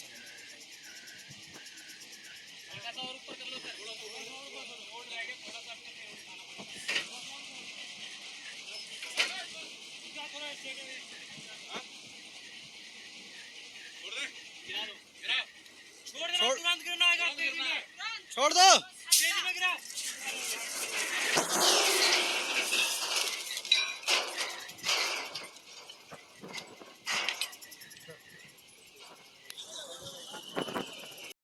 Sir हल्का सा और ऊपर कर लो सर, थोड़ा सा रोड रहेगा, थोड़ा सा आपको उठाना पड़ेगा। थोड़ा छोड़ दे, गिरा दो, गिरा छोड़ देना, तुरंत गिरना आएगा, तेजी में छोड़ दो। तेजी में गिरा।